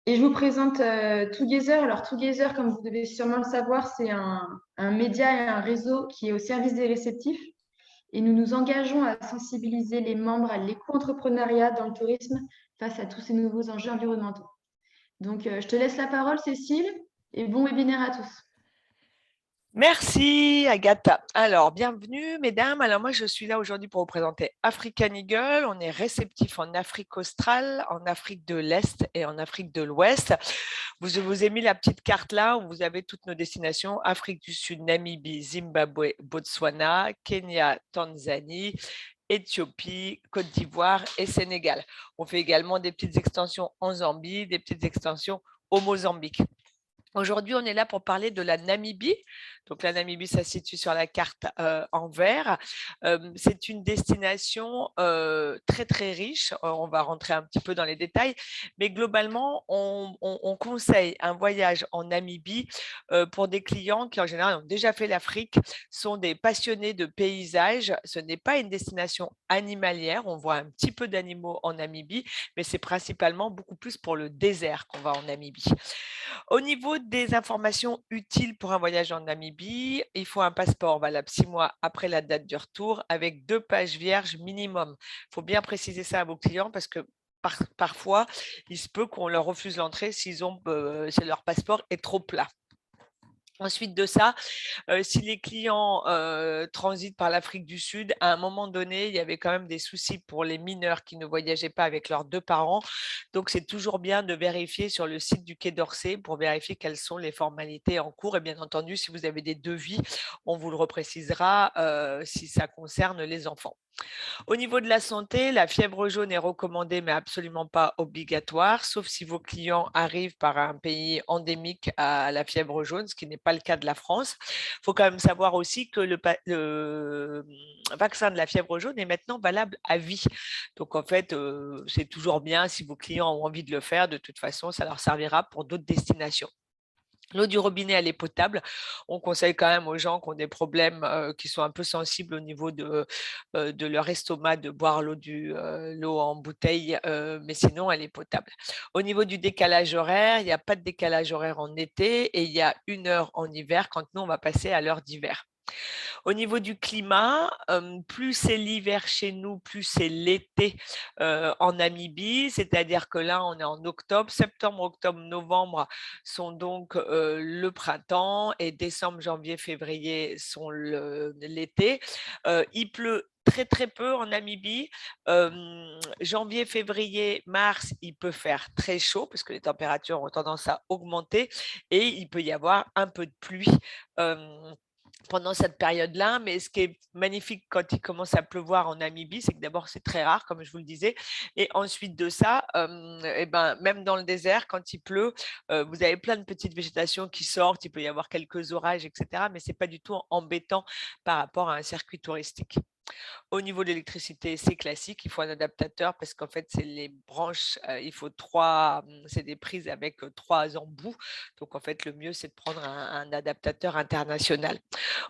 Et je vous présente Together. Alors, Together, comme vous devez sûrement le savoir, c'est un média et un réseau qui est au service des réceptifs. Et nous nous engageons à sensibiliser les membres à l'éco-entrepreneuriat dans le tourisme face à tous ces nouveaux enjeux environnementaux. Donc, je te laisse la parole, Cécile, et bon webinaire à tous. Merci Agatha. Alors, bienvenue mesdames. Alors moi, je suis là aujourd'hui pour vous présenter African Eagle. On est réceptif en Afrique australe, en Afrique de l'Est et en Afrique de l'Ouest. Je vous ai mis la petite carte là où vous avez toutes nos destinations: Afrique du Sud, Namibie, Zimbabwe, Botswana, Kenya, Tanzanie, Éthiopie, Côte d'Ivoire et Sénégal. On fait également des petites extensions en Zambie, des petites extensions au Mozambique. Aujourd'hui, on est là pour parler de la Namibie. Donc, la Namibie, ça se situe sur la carte en vert. C'est une destination très, très riche. On va rentrer un petit peu dans les détails. Mais globalement, on conseille un voyage en Namibie pour des clients qui, en général, ont déjà fait l'Afrique, sont des passionnés de paysages. Ce n'est pas une destination animalière. On voit un petit peu d'animaux en Namibie, mais c'est principalement beaucoup plus pour le désert qu'on va en Namibie. Au niveau des informations utiles pour un voyage en Namibie, il faut un passeport valable 6 mois après la date du retour avec 2 pages vierges minimum. Il faut bien préciser ça à vos clients parce que parfois, il se peut qu'on leur refuse l'entrée si leur passeport est trop plat. Ensuite de ça, si les clients transitent par l'Afrique du Sud, à un moment donné, il y avait quand même des soucis pour les mineurs qui ne voyageaient pas avec leurs 2 parents. Donc, c'est toujours bien de vérifier sur le site du Quai d'Orsay pour vérifier quelles sont les formalités en cours. Et bien entendu, si vous avez des devis, on vous le reprécisera si ça concerne les enfants. Au niveau de la santé, la fièvre jaune est recommandée, mais absolument pas obligatoire, sauf si vos clients arrivent par un pays endémique à la fièvre jaune, ce qui n'est pas le cas de la France. Il faut quand même savoir aussi que le vaccin de la fièvre jaune est maintenant valable à vie. Donc, en fait, c'est toujours bien si vos clients ont envie de le faire. De toute façon, ça leur servira pour d'autres destinations. L'eau du robinet, elle est potable. On conseille quand même aux gens qui ont des problèmes, qui sont un peu sensibles au niveau de leur estomac, de boire l'eau en bouteille, mais sinon, elle est potable. Au niveau du décalage horaire, il n'y a pas de décalage horaire en été et il y a 1 heure en hiver quand nous, on va passer à l'heure d'hiver. Au niveau du climat, plus c'est l'hiver chez nous, plus c'est l'été en Namibie, c'est-à-dire que là, on est en octobre, septembre, octobre, novembre sont donc le printemps et décembre, janvier, février sont l'été. Il pleut très très peu en Namibie. Janvier, février, mars, il peut faire très chaud parce que les températures ont tendance à augmenter et il peut y avoir un peu de pluie pendant cette période-là. Mais ce qui est magnifique quand il commence à pleuvoir en Namibie, c'est que d'abord, c'est très rare, comme je vous le disais. Et ensuite de ça, même dans le désert, quand il pleut, vous avez plein de petites végétations qui sortent. Il peut y avoir quelques orages, etc. Mais ce n'est pas du tout embêtant par rapport à un circuit touristique. Au niveau de l'électricité, c'est classique, il faut un adaptateur parce qu'en fait, c'est les branches, il faut c'est des prises avec 3 embouts. Donc, en fait, le mieux, c'est de prendre un adaptateur international.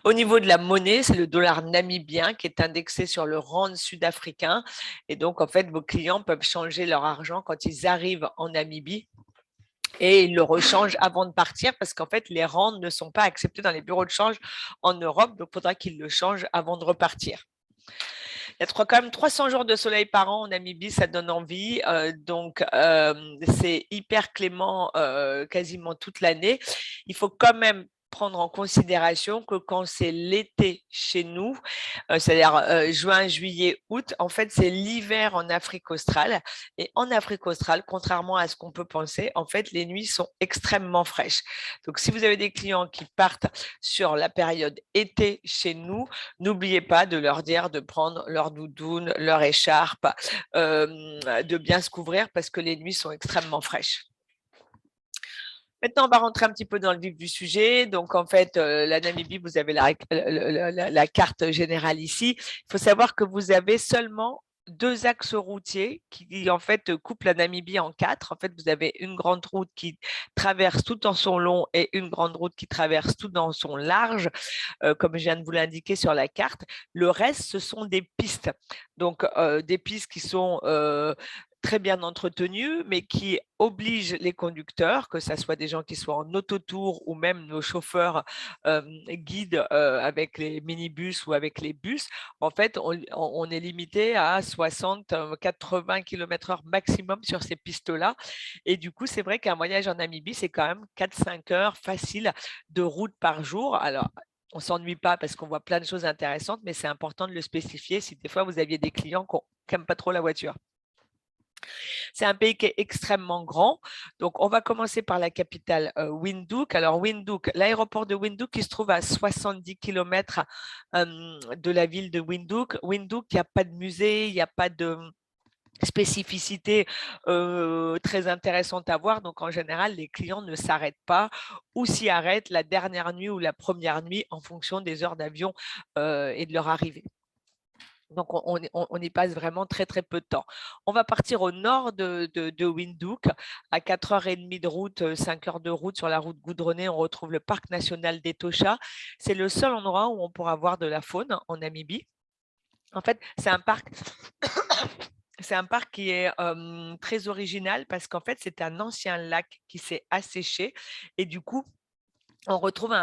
Au niveau de la monnaie, c'est le dollar namibien qui est indexé sur le rand sud-africain. Et donc, en fait, vos clients peuvent changer leur argent quand ils arrivent en Namibie. Et ils le rechangent avant de partir parce qu'en fait, les rands ne sont pas acceptés dans les bureaux de change en Europe. Donc, il faudra qu'ils le changent avant de repartir. Il y a quand même 300 jours de soleil par an en Namibie, ça donne envie. Donc, c'est hyper clément quasiment toute l'année. Il faut quand même prendre en considération que quand c'est l'été chez nous, c'est-à-dire juin, juillet, août, en fait, c'est l'hiver en Afrique australe. Et en Afrique australe, contrairement à ce qu'on peut penser, en fait, les nuits sont extrêmement fraîches. Donc, si vous avez des clients qui partent sur la période été chez nous, n'oubliez pas de leur dire de prendre leur doudoune, leur écharpe, de bien se couvrir parce que les nuits sont extrêmement fraîches. Maintenant, on va rentrer un petit peu dans le vif du sujet. Donc, en fait, la Namibie, vous avez la carte générale ici. Il faut savoir que vous avez seulement 2 axes routiers qui, en fait, coupent la Namibie en 4. En fait, vous avez une grande route qui traverse tout en son long et une grande route qui traverse tout dans son large, comme je viens de vous l'indiquer sur la carte. Le reste, ce sont des pistes. Donc, des pistes qui sont très bien entretenu, mais qui oblige les conducteurs, que ce soit des gens qui soient en autotour ou même nos chauffeurs guides avec les minibus ou avec les bus. En fait, on est limité à 60-80 km/h maximum sur ces pistes-là. Et du coup, c'est vrai qu'un voyage en Namibie, c'est quand même 4-5 heures facile de route par jour. Alors, on ne s'ennuie pas parce qu'on voit plein de choses intéressantes, mais c'est important de le spécifier si des fois vous aviez des clients qui n'aiment pas trop la voiture. C'est un pays qui est extrêmement grand. Donc, on va commencer par la capitale Windhoek. Alors, Windhoek, l'aéroport de Windhoek qui se trouve à 70 km de la ville de Windhoek. Windhoek, il n'y a pas de musée, il n'y a pas de spécificité très intéressante à voir. Donc, en général, les clients ne s'arrêtent pas ou s'y arrêtent la dernière nuit ou la première nuit en fonction des heures d'avion et de leur arrivée. Donc, on y passe vraiment très, très peu de temps. On va partir au nord de Windhoek, à 4h30 de route, 5 heures de route sur la route goudronnée. On retrouve le parc national d'Etosha. C'est le seul endroit où on pourra voir de la faune en Namibie. En fait, c'est un parc qui est très original parce qu'en fait, c'est un ancien lac qui s'est asséché et du coup, on retrouve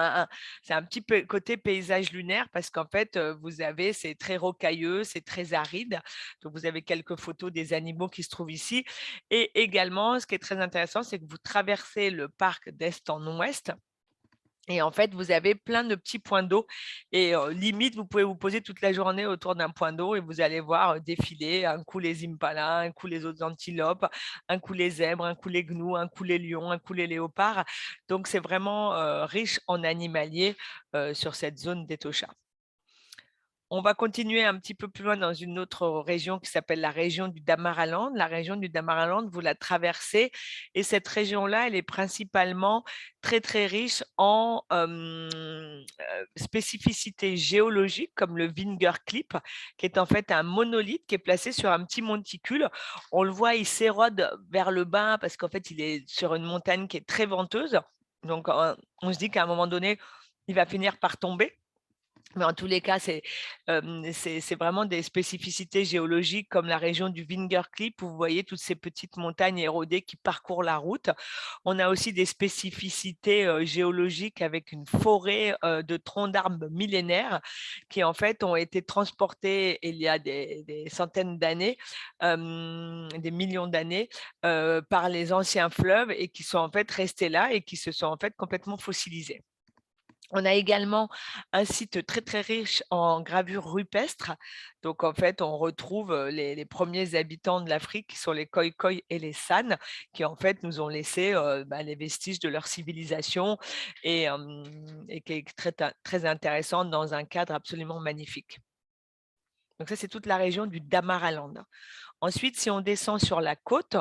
c'est un petit peu côté paysage lunaire parce qu'en fait, c'est très rocailleux, c'est très aride. Donc, vous avez quelques photos des animaux qui se trouvent ici. Et également, ce qui est très intéressant, c'est que vous traversez le parc d'est en ouest. Et en fait, vous avez plein de petits points d'eau et limite, vous pouvez vous poser toute la journée autour d'un point d'eau et vous allez voir défiler un coup les impalas, un coup les autres antilopes, un coup les zèbres, un coup les gnous, un coup les lions, un coup les léopards. Donc, c'est vraiment riche en animalier sur cette zone d'Etosha. On va continuer un petit peu plus loin dans une autre région qui s'appelle la région du Damaraland. La région du Damaraland, vous la traversez et cette région-là, elle est principalement très, très riche en spécificités géologiques comme le Vinger Cliff, qui est en fait un monolithe qui est placé sur un petit monticule. On le voit, il s'érode vers le bas parce qu'en fait, il est sur une montagne qui est très venteuse. Donc, on se dit qu'à un moment donné, il va finir par tomber. Mais en tous les cas, c'est vraiment des spécificités géologiques comme la région du Vinger Cliff où vous voyez toutes ces petites montagnes érodées qui parcourent la route. On a aussi des spécificités géologiques avec une forêt de troncs d'arbres millénaires qui en fait ont été transportés il y a des centaines d'années, des millions d'années par les anciens fleuves et qui sont en fait restés là et qui se sont en fait complètement fossilisés. On a également un site très, très riche en gravures rupestres. Donc, en fait, on retrouve les premiers habitants de l'Afrique qui sont les Khoikhoi et les San, qui en fait nous ont laissé les vestiges de leur civilisation et qui est très, très intéressante dans un cadre absolument magnifique. Donc, ça, c'est toute la région du Damaraland. Ensuite, si on descend sur la côte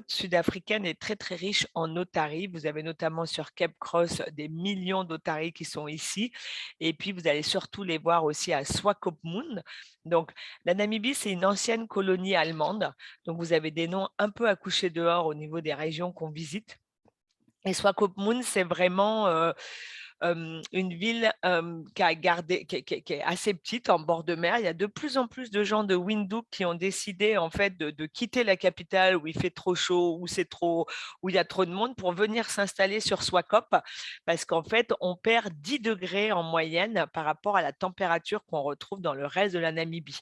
sud-africaine est très, très riche en otaries. Vous avez notamment sur Cape Cross des millions d'otaries qui sont ici. Et puis, vous allez surtout les voir aussi à Swakopmund. Donc, la Namibie, c'est une ancienne colonie allemande. Donc, vous avez des noms un peu à coucher dehors au niveau des régions qu'on visite. Et Swakopmund, c'est vraiment une ville qui est assez petite en bord de mer. Il y a de plus en plus de gens de Windhoek qui ont décidé en fait de quitter la capitale où il fait trop chaud, où il y a trop de monde pour venir s'installer sur Swakop parce qu'en fait, on perd 10 degrés en moyenne par rapport à la température qu'on retrouve dans le reste de la Namibie.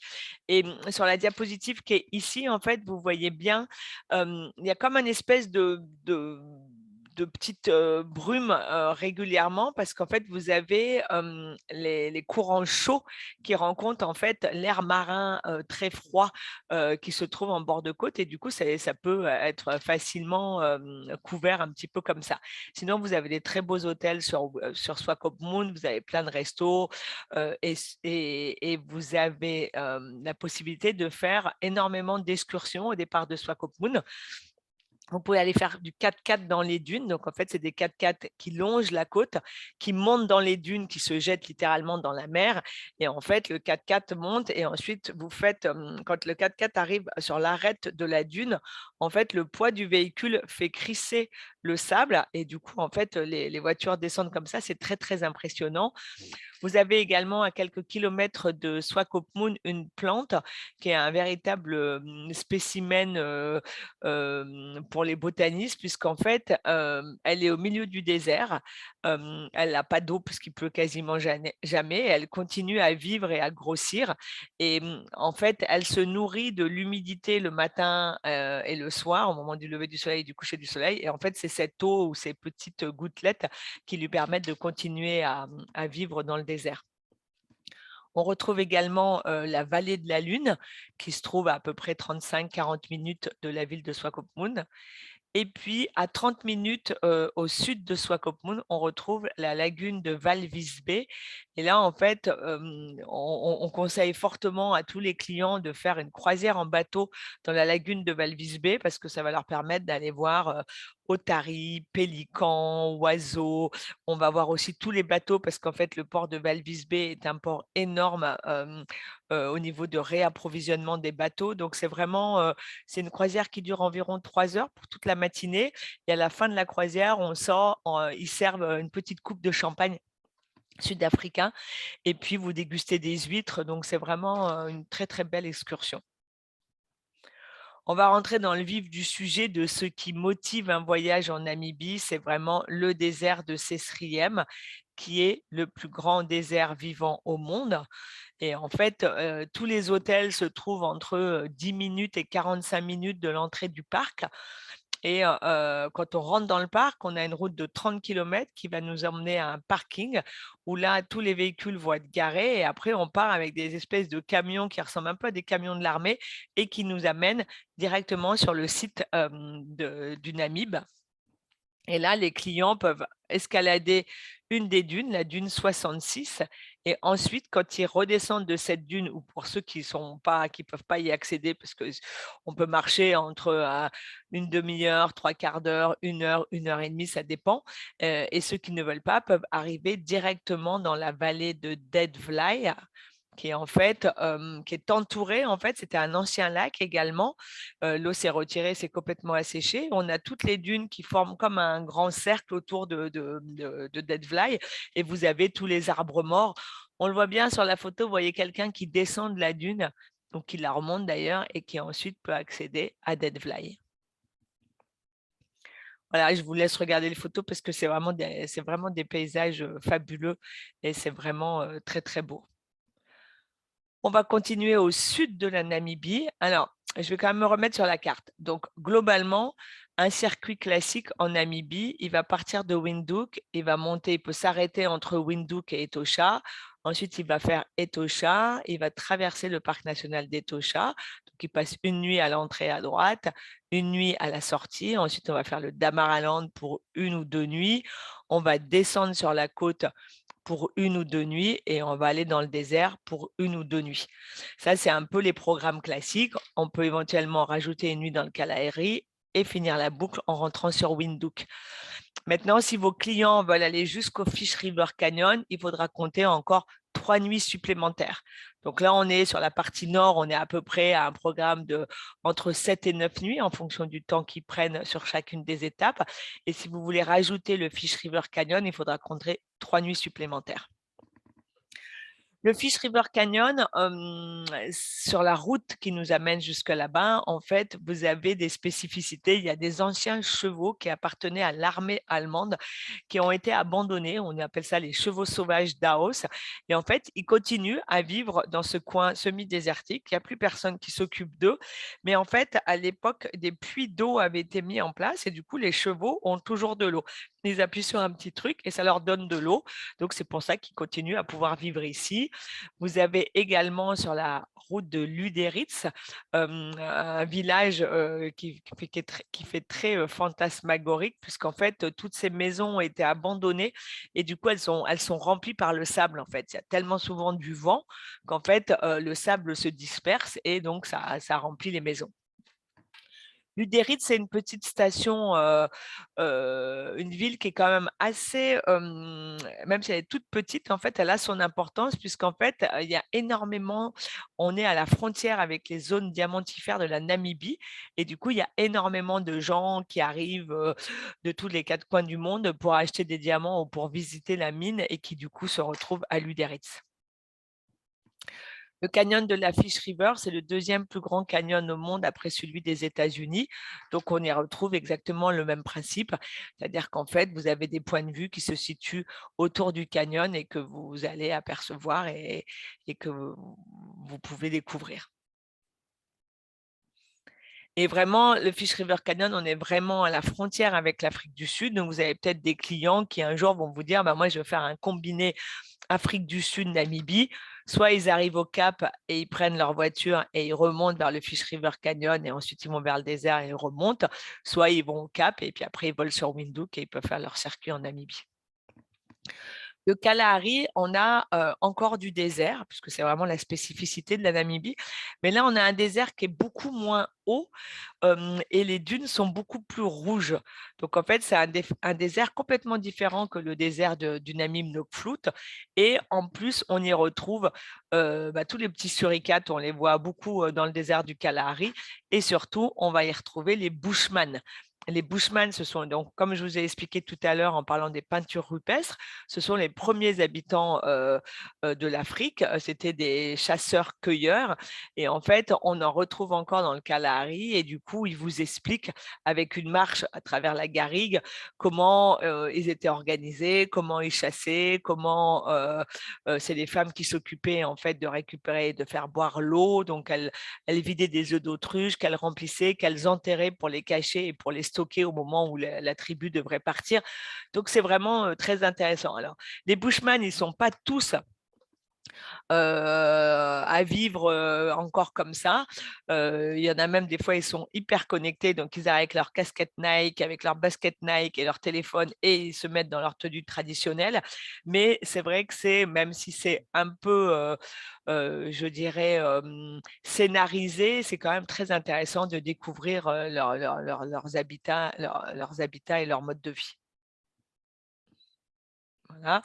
Et sur la diapositive qui est ici, en fait, vous voyez bien, il y a comme une espèce de petites brumes régulièrement parce qu'en fait, vous avez les courants chauds qui rencontrent en fait l'air marin très froid qui se trouve en bord de côte et du coup, ça peut être facilement couvert un petit peu comme ça. Sinon, vous avez des très beaux hôtels sur Swakopmund, vous avez plein de restos et vous avez la possibilité de faire énormément d'excursions au départ de Swakopmund. Vous pouvez aller faire du 4x4 dans les dunes. Donc, en fait, c'est des 4x4 qui longent la côte, qui montent dans les dunes, qui se jettent littéralement dans la mer. Et en fait, le 4x4 monte et ensuite, vous faites, quand le 4x4 arrive sur l'arête de la dune, en fait, le poids du véhicule fait crisser le sable. Et du coup, en fait, les voitures descendent comme ça. C'est très, très impressionnant. Vous avez également à quelques kilomètres de Swakopmund une plante qui est un véritable spécimen pour les botanistes, puisqu'en fait, elle est au milieu du désert. Elle n'a pas d'eau puisqu'il pleut quasiment jamais. Elle continue à vivre et à grossir. Et en fait, elle se nourrit de l'humidité le matin et le soir, au moment du lever du soleil et du coucher du soleil. Et en fait, c'est cette eau ou ces petites gouttelettes qui lui permettent de continuer à vivre dans le désert. On retrouve également la vallée de la Lune, qui se trouve à peu près 35-40 minutes de la ville de Swakopmund. Et puis, à 30 minutes au sud de Swakopmund, on retrouve la lagune de Valvisbé. Et là, en fait, on conseille fortement à tous les clients de faire une croisière en bateau dans la lagune de Valvisbé parce que ça va leur permettre d'aller voir otaries, pélicans, oiseaux. On va voir aussi tous les bateaux parce qu'en fait, le port de Valvisbé est un port énorme au niveau de réapprovisionnement des bateaux. Donc, c'est vraiment c'est une croisière qui dure environ 3 heures pour toute la matinée. Et à la fin de la croisière, on sort, ils servent une petite coupe de champagne sud-africain et puis vous dégustez des huîtres. Donc, c'est vraiment une très, très belle excursion. On va rentrer dans le vif du sujet de ce qui motive un voyage en Namibie. C'est vraiment le désert de Sesriem, qui est le plus grand désert vivant au monde. Et en fait, tous les hôtels se trouvent entre 10 minutes et 45 minutes de l'entrée du parc. Et quand on rentre dans le parc, on a une route de 30 km qui va nous emmener à un parking où là, tous les véhicules vont être garés. Et après, on part avec des espèces de camions qui ressemblent un peu à des camions de l'armée et qui nous amènent directement sur le site du Namib. Et là, les clients peuvent escalader une des dunes, la dune 66. Et ensuite, quand ils redescendent de cette dune, ou pour ceux qui ne peuvent pas y accéder, parce qu'on peut marcher entre une demi-heure, 3/4 d'heure, 1 heure et demie, ça dépend. Et ceux qui ne veulent pas peuvent arriver directement dans la vallée de Deadvlei, qui est en fait qui est entouré. En fait, c'était un ancien lac également. L'eau s'est retirée, c'est complètement asséché. On a toutes les dunes qui forment comme un grand cercle autour de Deadvlei et vous avez tous les arbres morts. On le voit bien sur la photo, vous voyez quelqu'un qui descend de la dune, donc qui la remonte d'ailleurs et qui ensuite peut accéder à Deadvlei. Voilà, je vous laisse regarder les photos parce que c'est vraiment des paysages fabuleux et c'est vraiment très, très beau. On va continuer au sud de la Namibie. Alors, je vais quand même me remettre sur la carte. Donc, globalement, un circuit classique en Namibie, il va partir de Windhoek, il va monter, il peut s'arrêter entre Windhoek et Etosha. Ensuite, il va faire Etosha, il va traverser le parc national d'Etosha. Donc, il passe une nuit à l'entrée à droite, une nuit à la sortie. Ensuite, on va faire le Damaraland pour 1 ou 2 nuits. On va descendre sur la côte pour 1 ou 2 nuits et on va aller dans le désert pour 1 ou 2 nuits. Ça, c'est un peu les programmes classiques. On peut éventuellement rajouter une nuit dans le Kalahari et finir la boucle en rentrant sur Windhoek. Maintenant, si vos clients veulent aller jusqu'au Fish River Canyon, il faudra compter encore 3 nuits supplémentaires. Donc là, on est sur la partie nord, on est à peu près à un programme de entre 7 et 9 nuits en fonction du temps qu'ils prennent sur chacune des étapes. Et si vous voulez rajouter le Fish River Canyon, il faudra compter 3 nuits supplémentaires. Le Fish River Canyon, sur la route qui nous amène jusque là-bas, en fait, vous avez des spécificités. Il y a des anciens chevaux qui appartenaient à l'armée allemande qui ont été abandonnés. On appelle ça les chevaux sauvages d'Aos. Et en fait, ils continuent à vivre dans ce coin semi-désertique. Il n'y a plus personne qui s'occupe d'eux. Mais en fait, à l'époque, des puits d'eau avaient été mis en place et du coup, les chevaux ont toujours de l'eau. Ils appuient sur un petit truc et ça leur donne de l'eau. Donc, c'est pour ça qu'ils continuent à pouvoir vivre ici. Vous avez également sur la route de Luderitz un village qui fait très fantasmagorique puisqu'en fait, toutes ces maisons ont été abandonnées et du coup, elles sont remplies par le sable. En fait, il y a tellement souvent du vent qu'en fait, le sable se disperse et donc ça remplit les maisons. Lüderitz, c'est une petite station, une ville qui est quand même assez, même si elle est toute petite, en fait, elle a son importance puisqu'en fait, il y a énormément, on est à la frontière avec les zones diamantifères de la Namibie et du coup, il y a énormément de gens qui arrivent de tous les quatre coins du monde pour acheter des diamants ou pour visiter la mine et qui du coup se retrouvent à Lüderitz. Le canyon de la Fish River, c'est le deuxième plus grand canyon au monde après celui des États-Unis. Donc, on y retrouve exactement le même principe, c'est-à-dire qu'en fait, vous avez des points de vue qui se situent autour du canyon et que vous allez apercevoir et que vous pouvez découvrir. Et vraiment, le Fish River Canyon, on est vraiment à la frontière avec l'Afrique du Sud. Donc, vous avez peut-être des clients qui un jour vont vous dire, bah, moi, je veux faire un combiné Afrique du Sud, Namibie. Soit ils arrivent au Cap et ils prennent leur voiture et ils remontent vers le Fish River Canyon et ensuite ils vont vers le désert et ils remontent. Soit ils vont au Cap et puis après ils volent sur Windhoek et ils peuvent faire leur circuit en Namibie. Le Kalahari, on a encore du désert, puisque c'est vraiment la spécificité de la Namibie. Mais là, on a un désert qui est beaucoup moins haut et les dunes sont beaucoup plus rouges. Donc, en fait, c'est un désert complètement différent que le désert du Namib-Nokflout. Et en plus, on y retrouve tous les petits suricates, on les voit beaucoup dans le désert du Kalahari. Et surtout, on va y retrouver les Bushman. Les Bushman, ce sont donc, comme je vous ai expliqué tout à l'heure en parlant des peintures rupestres, ce sont les premiers habitants de l'Afrique. C'était des chasseurs-cueilleurs. Et en fait, on en retrouve encore dans le Kalahari. Et du coup, ils vous expliquent avec une marche à travers la garrigue comment ils étaient organisés, comment ils chassaient, comment c'est les femmes qui s'occupaient en fait de récupérer et de faire boire l'eau. Donc, elles vidaient des œufs d'autruche qu'elles remplissaient, qu'elles enterraient pour les cacher et pour les stocker au moment où la tribu devrait partir. Donc, c'est vraiment très intéressant. Alors, les Bushmen, ils ne sont pas tous à vivre encore comme ça. Il y en a même des fois, ils sont hyper connectés, donc ils arrivent avec leur casquette Nike, avec leur basket Nike et leur téléphone et ils se mettent dans leur tenue traditionnelle. Mais c'est vrai que c'est, même si c'est un peu, je dirais, scénarisé, c'est quand même très intéressant de découvrir leurs habitats, leurs habitats et leur mode de vie. Voilà.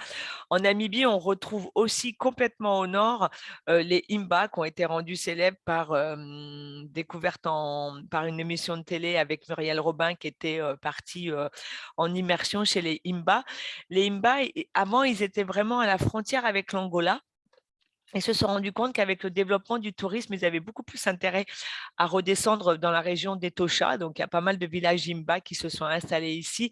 En Namibie, on retrouve aussi complètement au nord les Imba qui ont été rendus célèbres par découverte par une émission de télé avec Muriel Robin qui était partie en immersion chez les Imba. Les Imba, avant, ils étaient vraiment à la frontière avec l'Angola. Ils se sont rendus compte qu'avec le développement du tourisme, ils avaient beaucoup plus intérêt à redescendre dans la région d'Etosha. Donc, il y a pas mal de villages Imba qui se sont installés ici.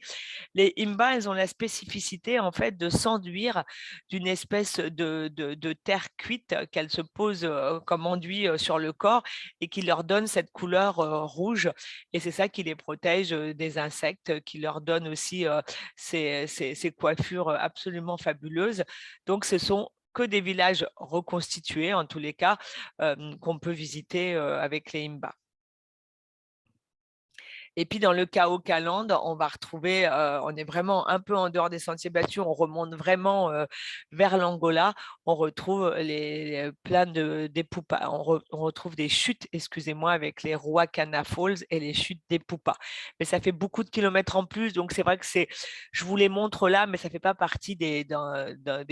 Les Imba, elles ont la spécificité en fait de s'enduire d'une espèce de terre cuite qu'elles se posent comme enduit sur le corps et qui leur donne cette couleur rouge. Et c'est ça qui les protège des insectes, qui leur donne aussi ces coiffures absolument fabuleuses. Donc, ce sont que des villages reconstitués, en tous les cas, qu'on peut visiter avec les Imba. Et puis dans le Kaokaland, on va retrouver, on est vraiment un peu en dehors des sentiers battus, on remonte vraiment vers l'Angola, on retrouve les plein des Pupas, on retrouve des chutes, excusez-moi, avec les Ruacana Falls et les chutes des Pupas. Mais ça fait beaucoup de kilomètres en plus, donc c'est vrai que je vous les montre là, mais ça ne fait pas partie des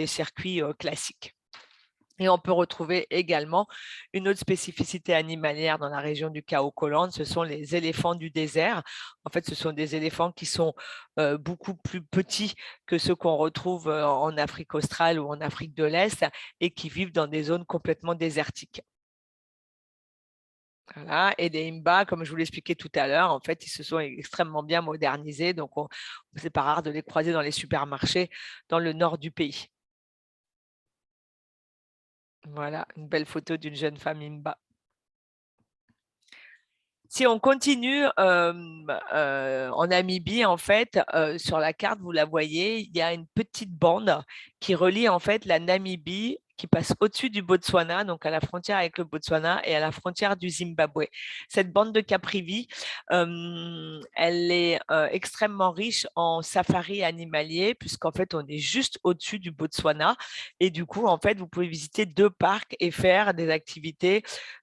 circuits classiques. Et on peut retrouver également une autre spécificité animalière dans la région du Kaokoland, ce sont les éléphants du désert. En fait, ce sont des éléphants qui sont beaucoup plus petits que ceux qu'on retrouve en Afrique australe ou en Afrique de l'Est et qui vivent dans des zones complètement désertiques. Voilà. Et les Imba, comme je vous l'expliquais tout à l'heure, en fait, ils se sont extrêmement bien modernisés. Donc, c'est pas rare de les croiser dans les supermarchés dans le nord du pays. Voilà, une belle photo d'une jeune femme Imba. Si on continue en Namibie, en fait, sur la carte, vous la voyez, il y a une petite bande qui relie en fait la Namibie qui passe au-dessus du Botswana, donc à la frontière avec le Botswana et à la frontière du Zimbabwe. Cette bande de Caprivi, elle est extrêmement riche en safari animalier, puisqu'en fait, on est juste au-dessus du Botswana. Et du coup, en fait, vous pouvez visiter deux parcs et faire des activités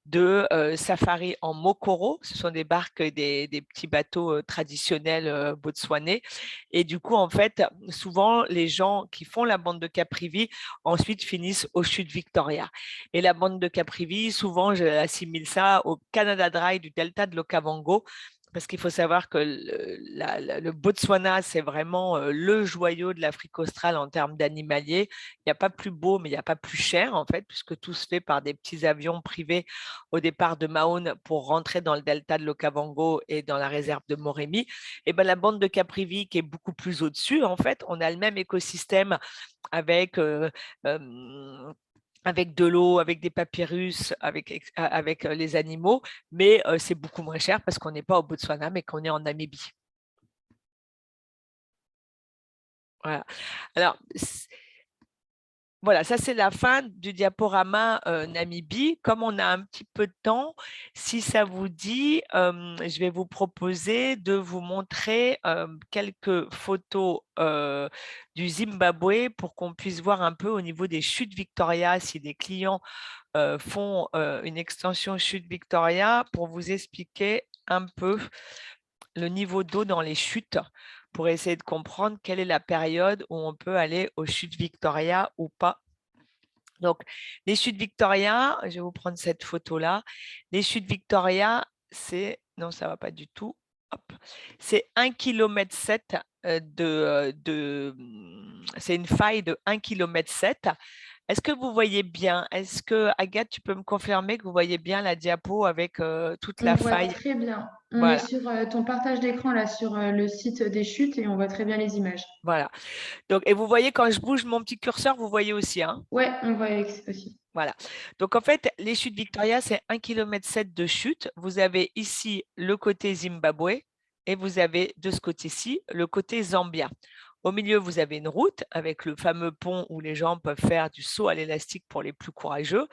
de safari en mokoro. Ce sont des barques, des petits bateaux traditionnels botswanais. Et du coup, en fait, souvent, les gens qui font la bande de Caprivi ensuite finissent aux chutes Victoria. Et la bande de Caprivi, souvent, j'assimile ça au Canada Dry du delta de l'Okavango. Parce qu'il faut savoir que le Botswana, c'est vraiment le joyau de l'Afrique australe en termes d'animalier. Il n'y a pas plus beau, mais il n'y a pas plus cher, en fait, puisque tout se fait par des petits avions privés au départ de Maun pour rentrer dans le delta de l'Okavango et dans la réserve de Moremi. Et ben, la bande de Caprivi, qui est beaucoup plus au-dessus, en fait, on a le même écosystème avec avec de l'eau, avec des papyrus, avec les animaux, mais c'est beaucoup moins cher parce qu'on n'est pas au Botswana, mais qu'on est en Namibie. Voilà. Alors, voilà, ça c'est la fin du diaporama Namibie. Comme on a un petit peu de temps, si ça vous dit, je vais vous proposer de vous montrer quelques photos du Zimbabwe pour qu'on puisse voir un peu au niveau des chutes Victoria, si des clients font une extension chute Victoria, pour vous expliquer un peu le niveau d'eau dans les chutes, pour essayer de comprendre quelle est la période où on peut aller aux chutes Victoria ou pas. Donc, les chutes Victoria, je vais vous prendre cette photo-là. Les chutes Victoria, c'est… Non, ça ne va pas du tout. C'est 1,7 km c'est une faille de 1,7 km. Est-ce que vous voyez bien? Est-ce que, Agathe, tu peux me confirmer que vous voyez bien la diapo avec toute On la voit faille? très bien. On est Voilà, sur ton partage d'écran là sur le site des chutes et on voit très bien les images. voilà. Donc, et vous voyez, quand je bouge mon petit curseur, vous voyez aussi, hein? Ouais, on voit aussi. Voilà. Donc, en fait, les chutes Victoria, c'est 1,7 km de chute. Vous avez ici le côté Zimbabwe et vous avez de ce côté-ci le côté Zambia. Au milieu, vous avez une route avec le fameux pont où les gens peuvent faire du saut à l'élastique pour les plus courageux.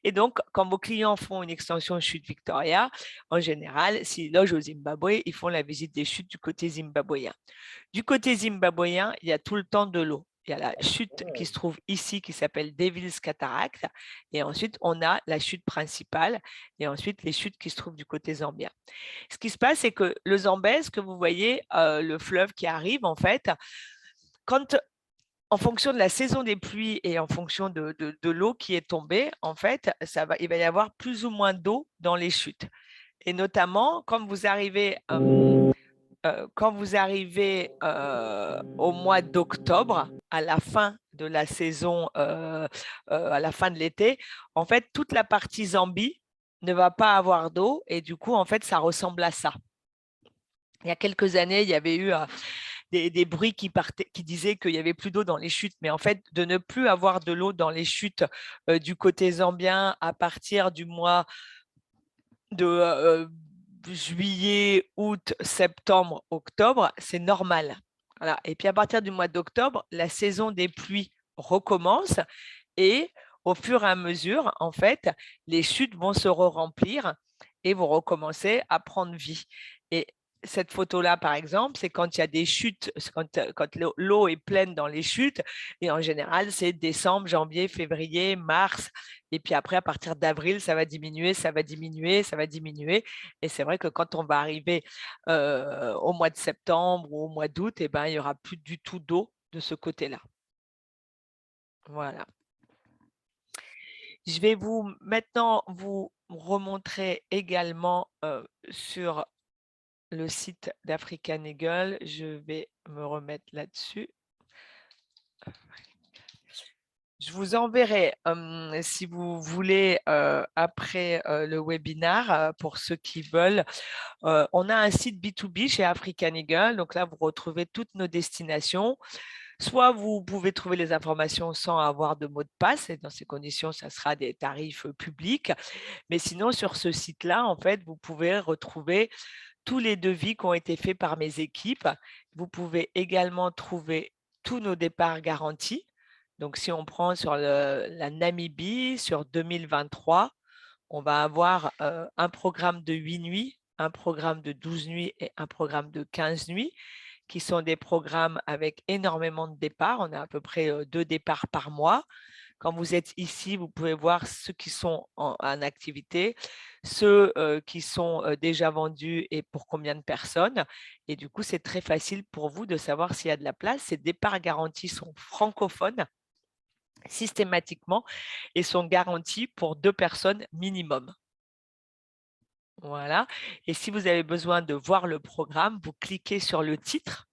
Et donc, quand vos clients font une extension chute Victoria, en général, s'ils logent au Zimbabwe, ils font la visite des chutes du côté zimbabwéen. Du côté zimbabwéen, il y a tout le temps de l'eau. Il y a la chute qui se trouve ici, qui s'appelle Devil's Cataract. Et ensuite, on a la chute principale. Et ensuite, les chutes qui se trouvent du côté zambien. Ce qui se passe, c'est que le Zambèze, que vous voyez, le fleuve qui arrive, en fait, quand, en fonction de la saison des pluies et en fonction de l'eau qui est tombée, en fait, il va y avoir plus ou moins d'eau dans les chutes. Et notamment, quand vous arrivez au mois d'octobre, à la fin de la saison, à la fin de l'été, en fait, toute la partie Zambie ne va pas avoir d'eau et du coup, en fait, ça ressemble à ça. Il y a quelques années, il y avait eu des bruits qui disaient qu'il n'y avait plus d'eau dans les chutes, mais en fait, de ne plus avoir de l'eau dans les chutes du côté zambien à partir du mois de juillet, août, septembre, octobre, c'est normal. Voilà. Et puis à partir du mois d'octobre, la saison des pluies recommence et au fur et à mesure, en fait, les chutes vont se remplir et vont recommencer à prendre vie. Et cette photo-là, par exemple, c'est quand il y a des chutes, quand l'eau est pleine dans les chutes. Et en général, c'est décembre, janvier, février, mars. Et puis après, à partir d'avril, ça va diminuer, ça va diminuer, ça va diminuer. Et c'est vrai que quand on va arriver au mois de septembre ou au mois d'août, eh ben, il n'y aura plus du tout d'eau de ce côté-là. Voilà. Je vais maintenant vous remontrer également sur le site d'African Eagle. Je vais me remettre là-dessus. Je vous enverrai, si vous voulez, après le webinaire, pour ceux qui veulent, on a un site B2B chez African Eagle. Donc là, vous retrouvez toutes nos destinations. Soit vous pouvez trouver les informations sans avoir de mot de passe, et dans ces conditions, ça sera des tarifs publics. Mais sinon, sur ce site-là, en fait, vous pouvez retrouver tous les devis qui ont été faits par mes équipes. Vous pouvez également trouver tous nos départs garantis. Donc, si on prend sur la Namibie, sur 2023, on va avoir un programme de 8 nuits, un programme de 12 nuits et un programme de 15 nuits, qui sont des programmes avec énormément de départs. On a à peu près 2 départs par mois. Quand vous êtes ici, vous pouvez voir ceux qui sont en activité, ceux qui sont déjà vendus et pour combien de personnes. Et du coup, c'est très facile pour vous de savoir s'il y a de la place. Ces départs garantis sont francophones systématiquement et sont garantis pour 2 personnes minimum. Voilà. Et si vous avez besoin de voir le programme, vous cliquez sur le titre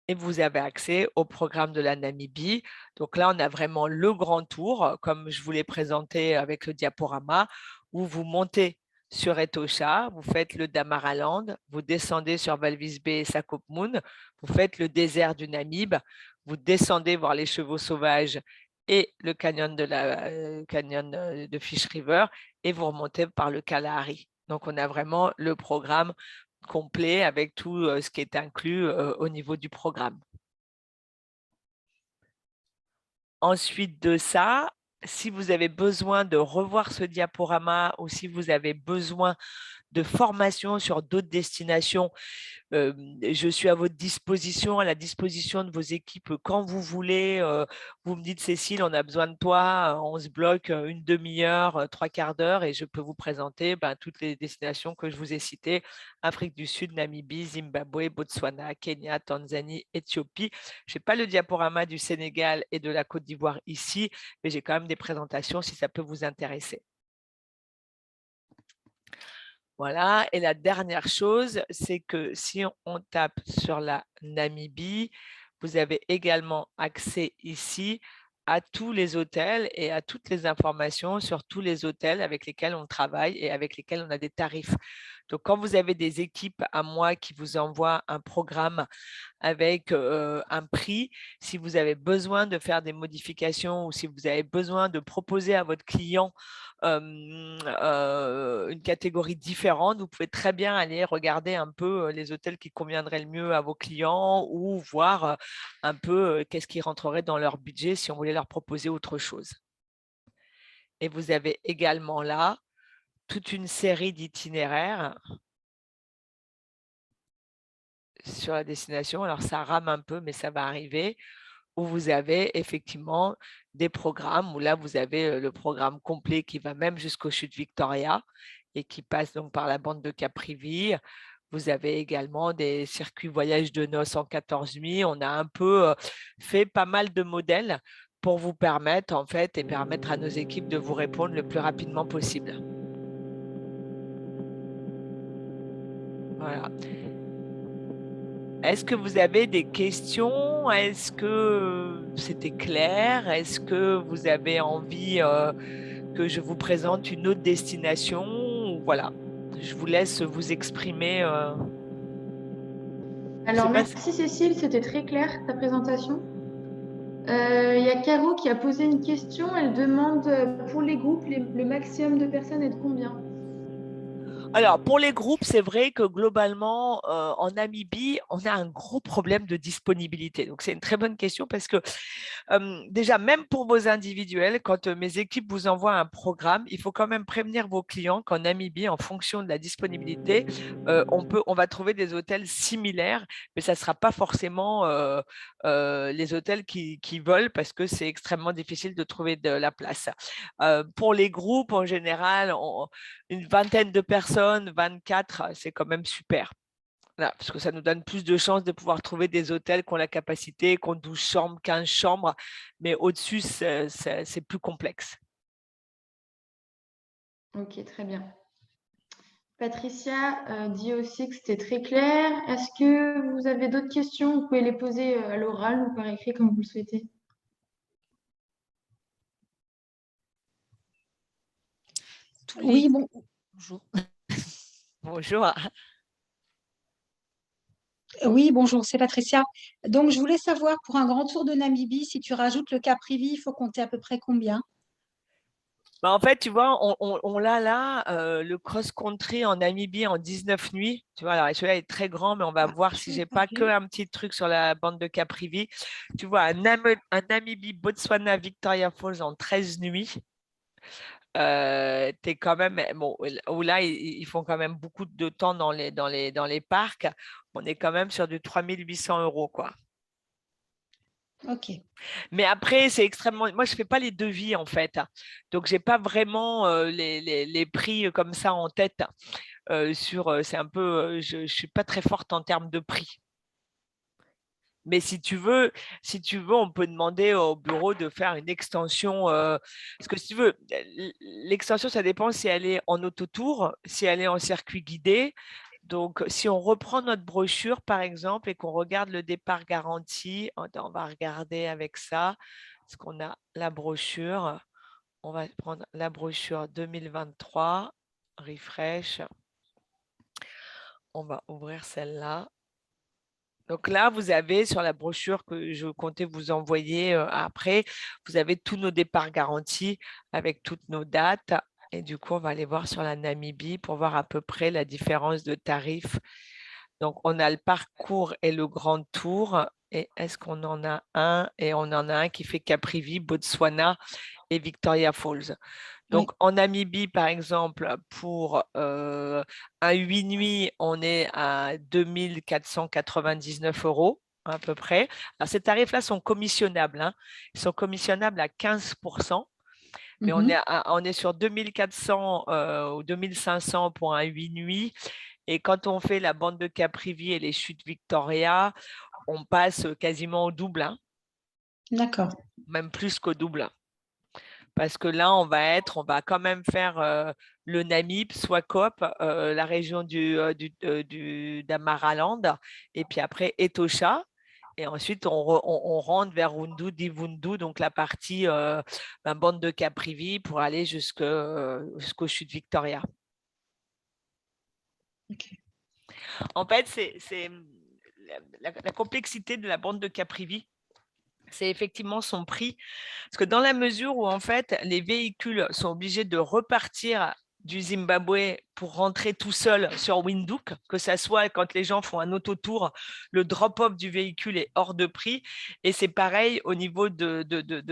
et vous avez accès au programme de la Namibie. Donc là, on a vraiment le grand tour, comme je vous l'ai présenté avec le diaporama, où vous montez sur Etosha, vous faites le Damaraland, vous descendez sur Walvis Bay et Swakopmund, vous faites le désert du Namib, vous descendez voir les chevaux sauvages et le canyon de Fish River et vous remontez par le Kalahari. Donc, on a vraiment le programme complet avec tout ce qui est inclus au niveau du programme. Ensuite de ça, si vous avez besoin de revoir ce diaporama ou si vous avez besoin de formation sur d'autres destinations, je suis à votre disposition, à la disposition de vos équipes quand vous voulez. Vous me dites, Cécile, on a besoin de toi, on se bloque une demi-heure, 3/4 d'heure et je peux vous présenter toutes les destinations que je vous ai citées, Afrique du Sud, Namibie, Zimbabwe, Botswana, Kenya, Tanzanie, Éthiopie. Je n'ai pas le diaporama du Sénégal et de la Côte d'Ivoire ici, mais j'ai quand même des présentations si ça peut vous intéresser. Voilà, et la dernière chose, c'est que si on tape sur la Namibie, vous avez également accès ici à tous les hôtels et à toutes les informations sur tous les hôtels avec lesquels on travaille et avec lesquels on a des tarifs. Donc, quand vous avez des équipes à moi qui vous envoient un programme avec un prix, si vous avez besoin de faire des modifications ou si vous avez besoin de proposer à votre client une catégorie différente, vous pouvez très bien aller regarder un peu les hôtels qui conviendraient le mieux à vos clients ou voir un peu qu'est-ce qui rentrerait dans leur budget si on voulait leur proposer autre chose. Et vous avez également là toute une série d'itinéraires sur la destination. Alors, ça rame un peu, mais ça va arriver, où vous avez effectivement des programmes, où là, vous avez le programme complet qui va même jusqu'aux chutes Victoria et qui passe donc par la bande de Caprivi. Vous avez également des circuits voyage de noces en 14 nuits. On a un peu fait pas mal de modèles pour vous permettre, en fait, et permettre à nos équipes de vous répondre le plus rapidement possible. Voilà. Est-ce que vous avez des questions? Est-ce que c'était clair? Est-ce que vous avez envie que je vous présente une autre destination? Voilà, je vous laisse vous exprimer. Alors, merci Cécile, c'était très clair ta présentation. Il y a Caro qui a posé une question. Elle demande pour les groupes, le maximum de personnes est de combien? Alors, pour les groupes, c'est vrai que globalement, en Namibie, on a un gros problème de disponibilité. Donc, c'est une très bonne question parce que déjà, même pour vos individuels, quand mes équipes vous envoient un programme, il faut quand même prévenir vos clients qu'en Namibie, en fonction de la disponibilité, on va trouver des hôtels similaires, mais ça ne sera pas forcément les hôtels qui veulent parce que c'est extrêmement difficile de trouver de la place. Pour les groupes, en général, une vingtaine de personnes, 24, c'est quand même super. Voilà, parce que ça nous donne plus de chances de pouvoir trouver des hôtels qui ont la capacité, qui ont 12 chambres, 15 chambres, mais au-dessus, c'est plus complexe. Ok, très bien. Patricia dit aussi que c'était très clair. Est-ce que vous avez d'autres questions? Vous pouvez les poser à l'oral ou par écrit comme vous le souhaitez. Oui, bonjour. Bonjour. Oui, bonjour, c'est Patricia. Donc, je voulais savoir, pour un grand tour de Namibie, si tu rajoutes le Caprivi, il faut compter à peu près combien? En fait, tu vois, on l'a là, le cross-country en Namibie en 19 nuits. Tu vois, alors celui-là est très grand, mais on va voir si j'ai pas que un petit truc sur la bande de Caprivi. Tu vois, un Namibie, Botswana, Victoria Falls en 13 nuits. T'es quand même, bon, où là, ils font quand même beaucoup de temps dans les parcs. On est quand même sur du 3 800 €, quoi. Ok. Mais après, c'est extrêmement… Moi, je ne fais pas les devis, en fait. Donc, je n'ai pas vraiment les prix comme ça en tête. C'est un peu… je ne suis pas très forte en termes de prix. Mais si tu veux, on peut demander au bureau de faire une extension. Parce que si tu veux, l'extension, ça dépend si elle est en autotour, si elle est en circuit guidé. Donc, si on reprend notre brochure, par exemple, et qu'on regarde le départ garanti, on va regarder avec ça, parce qu'on a la brochure. On va prendre la brochure 2023, refresh. On va ouvrir celle-là. Donc là, vous avez sur la brochure que je comptais vous envoyer après, vous avez tous nos départs garantis avec toutes nos dates. Et du coup, on va aller voir sur la Namibie pour voir à peu près la différence de tarifs. Donc, on a le parcours et le grand tour. Et est-ce qu'on en a un? Et on en a un qui fait Caprivi, Botswana et Victoria Falls. Donc, Oui. en Namibie, par exemple, pour un 8 nuits, on est à 2 499 € à peu près. Alors, ces tarifs-là sont commissionnables. Hein. Ils sont commissionnables à 15%. Mais on est sur 2400 ou 2500 pour un 8 nuits. Et quand on fait la bande de Caprivi et les chutes Victoria, on passe quasiment au double, hein, D'accord. même plus qu'au double. Parce que là, on va quand même faire le Namib, Swakop, la région du Damaraland, et puis après Etosha. Et ensuite, on rentre vers Rundu, Divundu, donc la partie bande de Caprivi pour aller jusqu'aux chutes Victoria. Ok. En fait, c'est la complexité de la bande de Caprivi, c'est effectivement son prix. Parce que dans la mesure où, en fait, les véhicules sont obligés de repartir du Zimbabwe pour rentrer tout seul sur Windhoek, que ça soit quand les gens font un autotour, le drop-off du véhicule est hors de prix. Et c'est pareil au niveau de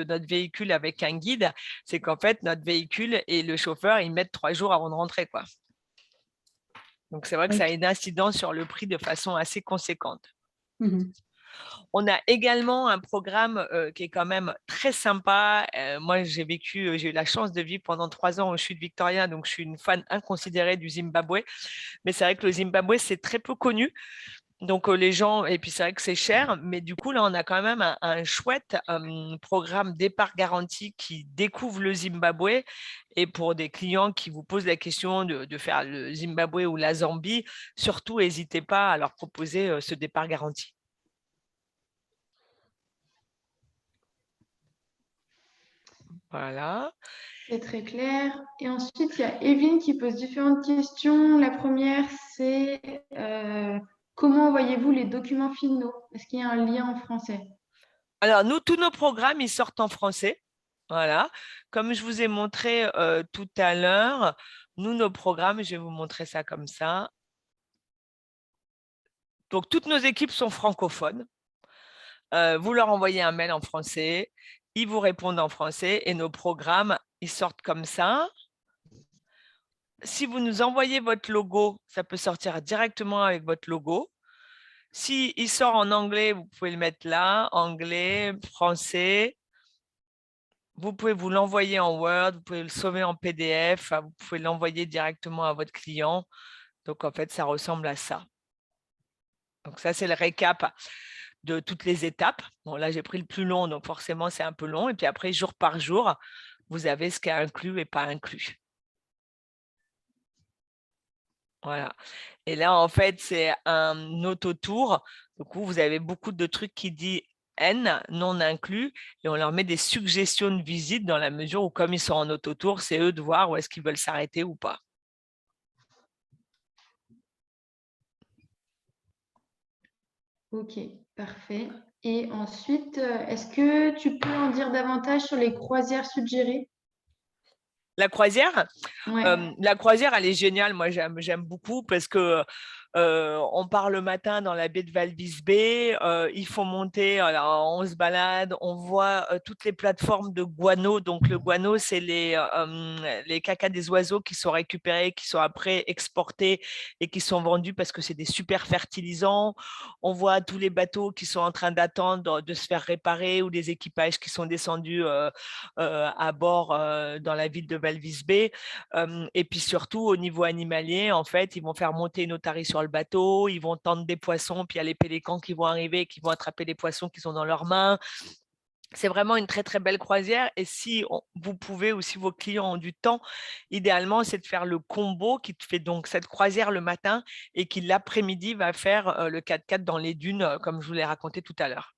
notre véhicule avec un guide, c'est qu'en fait, notre véhicule et le chauffeur, ils mettent 3 jours avant de rentrer, quoi. Donc, c'est vrai que Oui. ça a une incidence sur le prix de façon assez conséquente. Mhm. On a également un programme qui est quand même très sympa. Moi, j'ai eu la chance de vivre pendant 3 ans au Chutes Victoria, donc je suis une fan inconsidérée du Zimbabwe. Mais c'est vrai que le Zimbabwe, c'est très peu connu. Donc les gens, et puis c'est vrai que c'est cher, mais du coup, là, on a quand même un chouette programme départ garanti qui découvre le Zimbabwe. Et pour des clients qui vous posent la question de faire le Zimbabwe ou la Zambie, surtout, n'hésitez pas à leur proposer ce départ garanti. Voilà. C'est très clair. Et ensuite, il y a Evelyne qui pose différentes questions. La première, c'est comment envoyez-vous les documents finaux? Est-ce qu'il y a un lien en français? Alors, nous, tous nos programmes, ils sortent en français. Voilà. Comme je vous ai montré tout à l'heure, nous, nos programmes, je vais vous montrer ça comme ça. Donc, toutes nos équipes sont francophones. Vous leur envoyez un mail en français, ils vous répondent en français et nos programmes, ils sortent comme ça. Si vous nous envoyez votre logo, ça peut sortir directement avec votre logo. S'il sort en anglais, vous pouvez le mettre là, anglais, français. Vous pouvez vous l'envoyer en Word, vous pouvez le sauver en PDF, vous pouvez l'envoyer directement à votre client. Donc, en fait, ça ressemble à ça. Donc, ça, c'est le récap de toutes les étapes. Bon, là, j'ai pris le plus long, donc forcément, c'est un peu long. Et puis après, jour par jour, vous avez ce qui est inclus et pas inclus. Voilà. Et là, en fait, c'est un autotour. Du coup, vous avez beaucoup de trucs qui disent N, non inclus, et on leur met des suggestions de visite dans la mesure où, comme ils sont en autotour, c'est eux de voir où est-ce qu'ils veulent s'arrêter ou pas. Ok, parfait. Et ensuite, est-ce que tu peux en dire davantage sur les croisières suggérées? La croisière, Ouais. elle est géniale. Moi, j'aime beaucoup parce que On part le matin dans la baie de Valvisbae, il faut monter, alors on se balade, on voit toutes les plateformes de guano. Donc le guano, c'est les cacas des oiseaux qui sont récupérés, qui sont après exportés et qui sont vendus parce que c'est des super fertilisants. On voit tous les bateaux qui sont en train d'attendre de se faire réparer ou des équipages qui sont descendus à bord dans la ville de Valvisbae. Et puis surtout, au niveau animalier, en fait, ils vont faire monter une otarie sur le bateau, ils vont tendre des poissons, puis il y a les pélicans qui vont arriver, qui vont attraper les poissons qui sont dans leurs mains. C'est vraiment une très, très belle croisière. Et si vous pouvez, ou si vos clients ont du temps, idéalement, c'est de faire le combo qui te fait donc cette croisière le matin et qui, l'après-midi, va faire le 4x4 dans les dunes, comme je vous l'ai raconté tout à l'heure.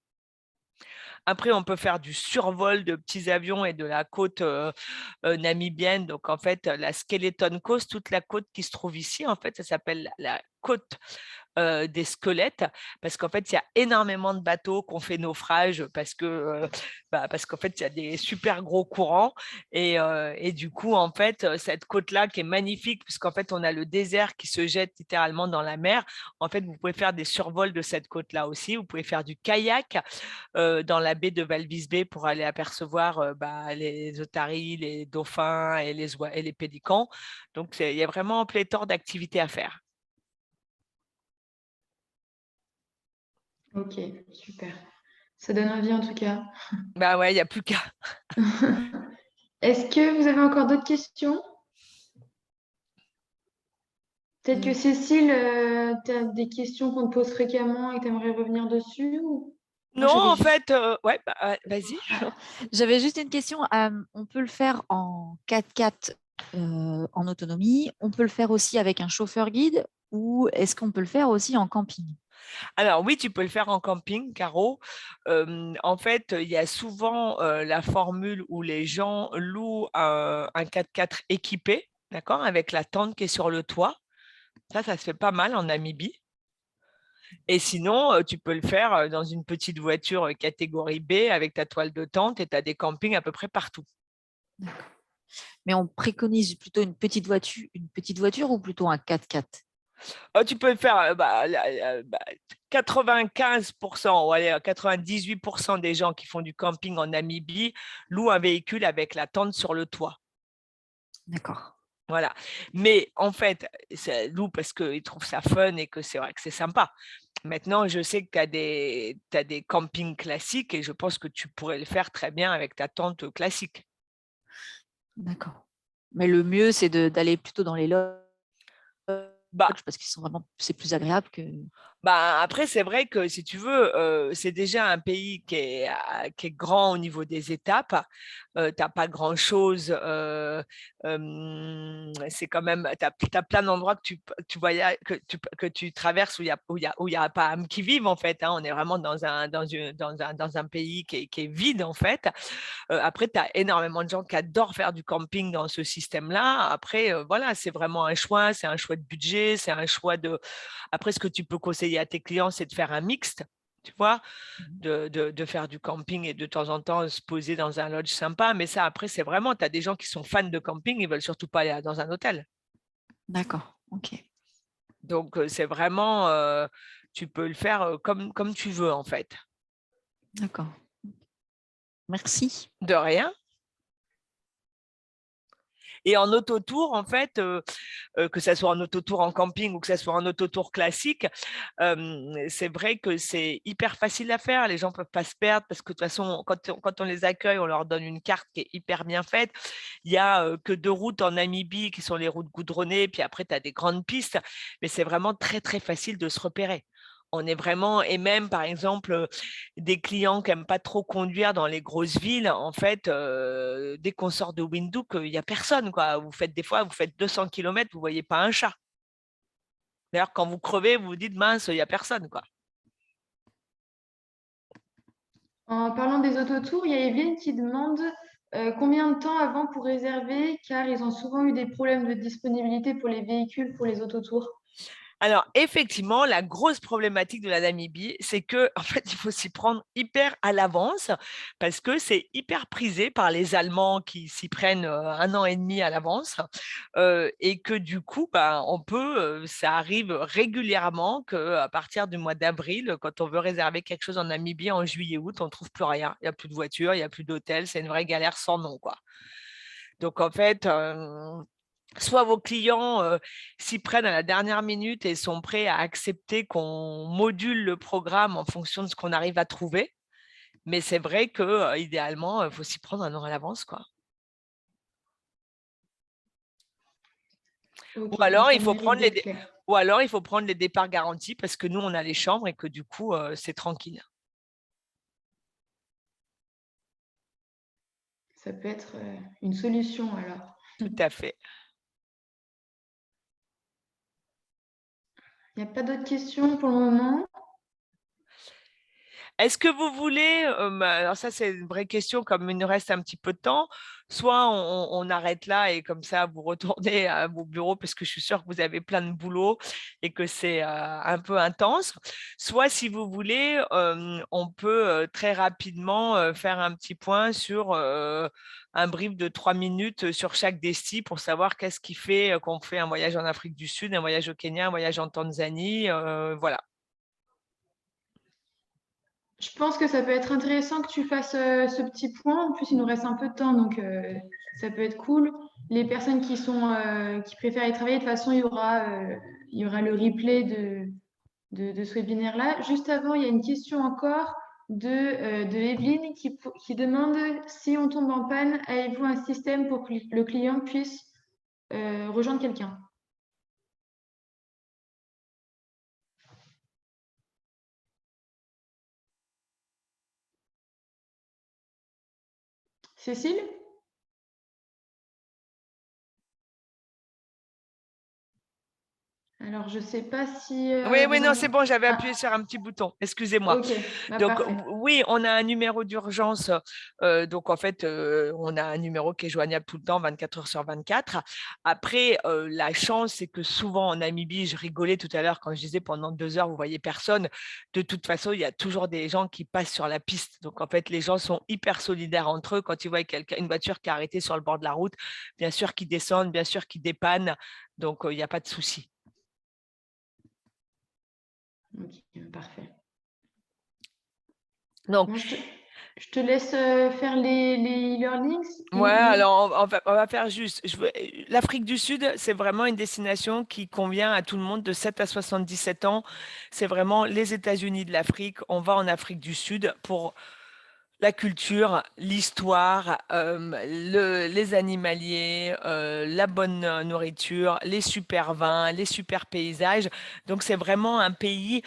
Après, on peut faire du survol de petits avions et de la côte namibienne. Donc, en fait, la Skeleton Coast, toute la côte qui se trouve ici, en fait, ça s'appelle la côte des squelettes, parce qu'en fait, il y a énormément de bateaux qui ont fait naufrage parce qu'en fait, il y a des super gros courants. Et du coup, en fait, cette côte-là qui est magnifique, puisqu'en fait, on a le désert qui se jette littéralement dans la mer. En fait, vous pouvez faire des survols de cette côte-là aussi. Vous pouvez faire du kayak dans la baie de Valvisbae pour aller apercevoir les otaries, les dauphins et les pélicans. Donc, il y a vraiment pléthore d'activités à faire. Ok, super. Ça donne envie en tout cas. Bah ouais, il n'y a plus qu'à. Est-ce que vous avez encore d'autres questions? Peut-être que Cécile, tu as des questions qu'on te pose fréquemment et que tu aimerais revenir dessus ou... Moi, Non, j'avais en juste... fait, ouais, vas-y. J'avais juste une question. On peut le faire en 4x4 en autonomie. On peut le faire aussi avec un chauffeur guide ou est-ce qu'on peut le faire aussi en camping? Alors oui, tu peux le faire en camping, Caro. En fait, il y a souvent la formule où les gens louent un 4x4 équipé, d'accord, avec la tente qui est sur le toit. Ça se fait pas mal en Namibie. Et sinon, tu peux le faire dans une petite voiture catégorie B avec ta toile de tente et tu as des campings à peu près partout. Mais on préconise plutôt une petite voiture ou plutôt un 4x4? Tu peux le faire 95% ou allez, 98% des gens qui font du camping en Namibie louent un véhicule avec la tente sur le toit. D'accord. Voilà. Mais en fait, c'est loup parce qu'ils trouvent ça fun et que c'est vrai que c'est sympa. Maintenant, je sais que tu as des campings classiques et je pense que tu pourrais le faire très bien avec ta tente classique. D'accord. Mais le mieux, c'est d'aller plutôt dans les lodges parce qu'ils sont vraiment, c'est plus agréable que. Après, c'est vrai que si tu veux, c'est déjà un pays qui est grand au niveau des étapes. Tu n'as pas grand-chose. C'est quand même, tu as plein d'endroits tu voyages, que tu traverses où il y a pas âme qui vivent, en fait. On est vraiment dans un pays qui est vide, en fait. Après, tu as énormément de gens qui adorent faire du camping dans ce système-là. Après, voilà, c'est vraiment un choix. C'est un choix de budget. C'est un choix de… Après, ce que tu peux conseiller à tes clients, c'est de faire un mixte, tu vois, de faire du camping et de temps en temps se poser dans un lodge sympa. Mais ça, après, c'est vraiment, tu as des gens qui sont fans de camping, ils ne veulent surtout pas aller dans un hôtel. D'accord, ok. Donc, c'est vraiment, tu peux le faire comme tu veux, en fait. D'accord. Merci. De rien. Et en autotour, en fait, que ce soit en autotour en camping ou que ce soit en autotour classique, c'est vrai que c'est hyper facile à faire. Les gens ne peuvent pas se perdre parce que de toute façon, quand on les accueille, on leur donne une carte qui est hyper bien faite. Il n'y a que 2 routes en Namibie qui sont les routes goudronnées, puis après, tu as des grandes pistes, mais c'est vraiment très, très facile de se repérer. On est vraiment, et même par exemple, des clients qui n'aiment pas trop conduire dans les grosses villes, en fait, dès qu'on sort de Windhoek, il n'y a personne, quoi. Vous faites 200 km, vous ne voyez pas un chat. D'ailleurs, quand vous crevez, vous vous dites, mince, il n'y a personne, quoi. En parlant des autotours, il y a Evelyne qui demande combien de temps avant pour réserver, car ils ont souvent eu des problèmes de disponibilité pour les véhicules pour les autotours. Alors, effectivement, la grosse problématique de la Namibie, c'est que en fait, il faut s'y prendre hyper à l'avance parce que c'est hyper prisé par les Allemands qui s'y prennent 1 an et demi à l'avance et que du coup, bah, ça arrive régulièrement qu'à partir du mois d'avril, quand on veut réserver quelque chose en Namibie en juillet, août, on ne trouve plus rien. Il n'y a plus de voiture, il n'y a plus d'hôtel, c'est une vraie galère sans nom, quoi. Donc, en fait, soit vos clients s'y prennent à la dernière minute et sont prêts à accepter qu'on module le programme en fonction de ce qu'on arrive à trouver. Mais c'est vrai que idéalement, il faut s'y prendre 1 an à l'avance, quoi. Ok, Ou donc alors, ça il faut mérite prendre les, d'être dé- clair. ou alors, il faut prendre les départs garantis parce que nous, on a les chambres et que du coup, c'est tranquille. Ça peut être une solution alors. Tout à fait. Il n'y a pas d'autres questions pour le moment? Est-ce que vous voulez, alors ça c'est une vraie question, comme il nous reste un petit peu de temps, soit on arrête là et comme ça vous retournez à vos bureaux parce que je suis sûre que vous avez plein de boulot et que c'est un peu intense, soit si vous voulez, on peut très rapidement faire un petit point sur un brief de 3 minutes sur chaque desti pour savoir qu'est-ce qui fait qu'on fait un voyage en Afrique du Sud, un voyage au Kenya, un voyage en Tanzanie, voilà. Je pense que ça peut être intéressant que tu fasses ce petit point. En plus, il nous reste un peu de temps, donc ça peut être cool. Les personnes qui préfèrent y travailler, de toute façon, il y aura le replay de ce webinaire-là. Juste avant, il y a une question encore de Evelyne qui demande si on tombe en panne, avez-vous un système pour que le client puisse rejoindre quelqu'un? Cécile? Alors, je ne sais pas si Oui, oui, vous non, entendez. c'est bon, j'avais Ah, appuyé sur un petit bouton. Excusez-moi. ok, bah, Donc, parfait. oui, on a un numéro d'urgence. Donc, en fait, on a un numéro qui est joignable tout le temps, 24 heures sur 24. Après, la chance, c'est que souvent en Namibie, je rigolais tout à l'heure quand je disais pendant 2 heures, vous voyez personne. De toute façon, il y a toujours des gens qui passent sur la piste. Donc, en fait, les gens sont hyper solidaires entre eux. Quand ils voient une voiture qui est arrêtée sur le bord de la route, bien sûr qu'ils descendent, bien sûr qu'ils dépannent. Donc, il n'y a pas de souci. Ok, parfait. Donc, Bon, je te laisse faire les e-learnings. ouais, alors on va faire juste. L'Afrique du Sud, c'est vraiment une destination qui convient à tout le monde de 7 à 77 ans. C'est vraiment les États-Unis de l'Afrique. On va en Afrique du Sud pour la culture, l'histoire, les animaliers, la bonne nourriture, les super vins, les super paysages. Donc c'est vraiment un pays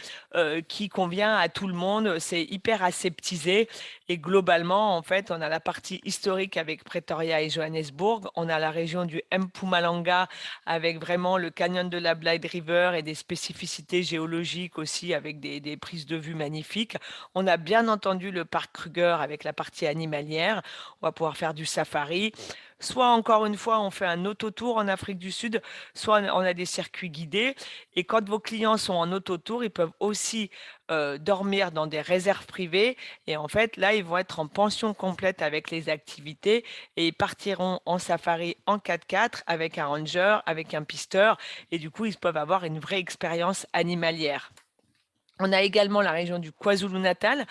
qui convient à tout le monde. C'est hyper aseptisé et globalement, en fait, on a la partie historique avec Pretoria et Johannesburg. On a la région du Mpumalanga avec vraiment le canyon de la Blythe River et des spécificités géologiques aussi avec des prises de vue magnifiques. On a bien entendu le parc Kruger avec la partie animalière. On va pouvoir faire du safari. Soit encore une fois, on fait un autotour en Afrique du Sud, soit on a des circuits guidés. Et quand vos clients sont en autotour, ils peuvent aussi dormir dans des réserves privées. Et en fait, là, ils vont être en pension complète avec les activités et ils partiront en safari en 4x4 avec un ranger, avec un pisteur. Et du coup, ils peuvent avoir une vraie expérience animalière. On a également la région du KwaZulu-Natal,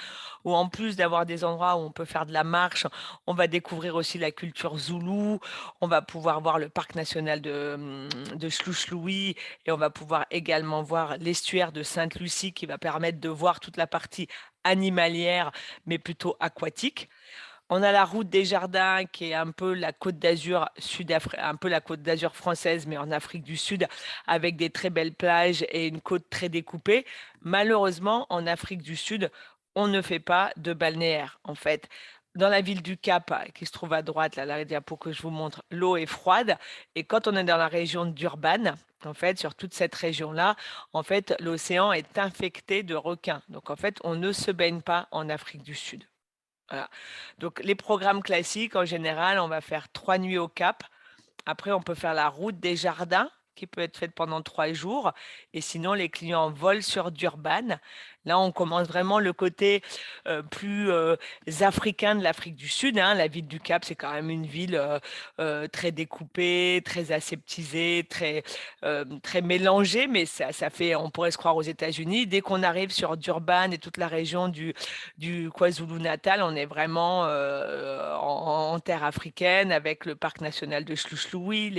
où en plus d'avoir des endroits où on peut faire de la marche, on va découvrir aussi la culture zoulou, on va pouvoir voir le parc national de Chlouch-Louis, et on va pouvoir également voir l'estuaire de Sainte-Lucie qui va permettre de voir toute la partie animalière, mais plutôt aquatique. On a la route des jardins qui est un peu la côte d'Azur un peu la côte d'Azur française, mais en Afrique du Sud, avec des très belles plages et une côte très découpée. Malheureusement, en Afrique du Sud, on ne fait pas de balnéaire. En fait, dans la ville du Cap, qui se trouve à droite, là, la diapo que je vous montre, l'eau est froide. Et quand on est dans la région d'Urban, en fait, sur toute cette région-là, en fait, l'océan est infecté de requins. Donc, en fait, on ne se baigne pas en Afrique du Sud. Voilà. Donc, les programmes classiques, en général, on va faire 3 nuits au Cap. Après, on peut faire la route des jardins qui peut être faite pendant 3 jours. Et sinon, les clients volent sur Durban. Là, on commence vraiment le côté plus africain de l'Afrique du Sud, hein. La ville du Cap, c'est quand même une ville très découpée, très aseptisée, très mélangée, mais ça fait, on pourrait se croire aux États-Unis. Dès qu'on arrive sur Durban et toute la région du KwaZulu-Natal, on est vraiment en terre africaine avec le parc national de Chlouchlouis,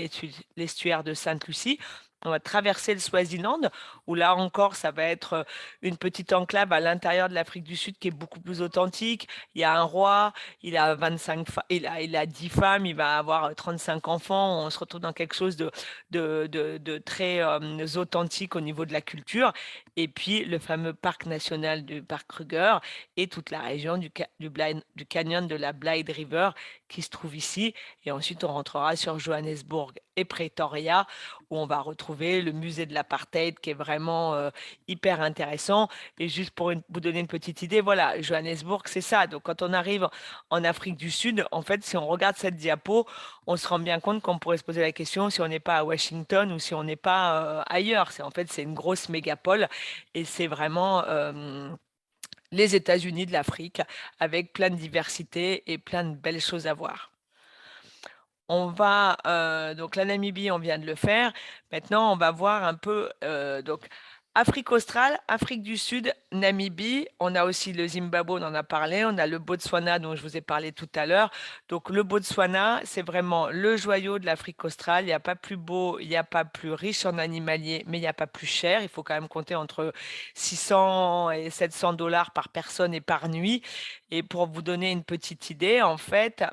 l'estuaire de Sainte-Lucie. On va traverser le Swaziland, où là encore, ça va être une petite enclave à l'intérieur de l'Afrique du Sud qui est beaucoup plus authentique. Il y a un roi, il a 10 femmes, il va avoir 35 enfants. On se retrouve dans quelque chose de très authentique au niveau de la culture. Et puis, le fameux parc national du parc Kruger et toute la région du canyon de la Blythe River qui se trouve ici. Et ensuite, on rentrera sur Johannesburg et Pretoria, où on va retrouver le musée de l'apartheid qui est vraiment hyper intéressant. Et juste pour vous donner une petite idée, voilà, Johannesburg, c'est ça. Donc, quand on arrive en Afrique du Sud, en fait, si on regarde cette diapo, on se rend bien compte qu'on pourrait se poser la question si on n'est pas à Washington ou si on n'est pas ailleurs. En fait, c'est une grosse mégapole et c'est vraiment les États-Unis de l'Afrique avec plein de diversité et plein de belles choses à voir. On va, donc la Namibie, on vient de le faire. Maintenant, on va voir un peu, donc Afrique australe, Afrique du Sud, Namibie. On a aussi le Zimbabwe, on en a parlé. On a le Botswana dont je vous ai parlé tout à l'heure. Donc le Botswana, c'est vraiment le joyau de l'Afrique australe. Il n'y a pas plus beau, il n'y a pas plus riche en animalier, mais il n'y a pas plus cher. Il faut quand même compter entre 600 et 700 dollars par personne et par nuit. Et pour vous donner une petite idée, en fait,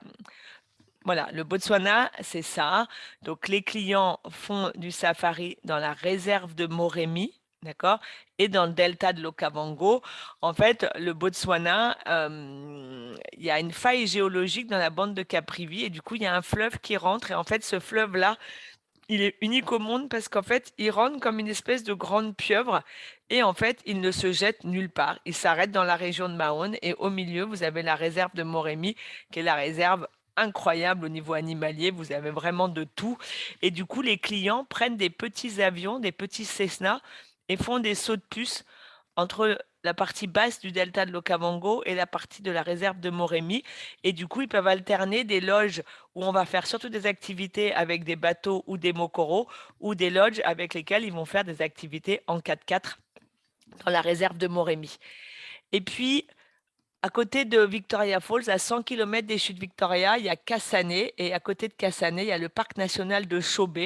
voilà, le Botswana, c'est ça. Donc, les clients font du safari dans la réserve de Moremi, d'accord, et dans le delta de l'Okavango. En fait, le Botswana, il y a une faille géologique dans la bande de Caprivi et du coup, il y a un fleuve qui rentre. Et en fait, ce fleuve-là, il est unique au monde parce qu'en fait, il rentre comme une espèce de grande pieuvre et en fait, il ne se jette nulle part. Il s'arrête dans la région de Mahone et au milieu, vous avez la réserve de Moremi, qui est la réserve incroyable au niveau animalier. Vous avez vraiment de tout. Et du coup, les clients prennent des petits avions, des petits Cessna et font des sauts de puce entre la partie basse du delta de l'Okavango et la partie de la réserve de Moremi. Et du coup, ils peuvent alterner des loges où on va faire surtout des activités avec des bateaux ou des mokoros, ou des lodges avec lesquels ils vont faire des activités en 4x4 dans la réserve de Moremi. Et puis, à côté de Victoria Falls, à 100 km des chutes Victoria, il y a Kassané. Et à côté de Kassané, il y a le parc national de Chobe.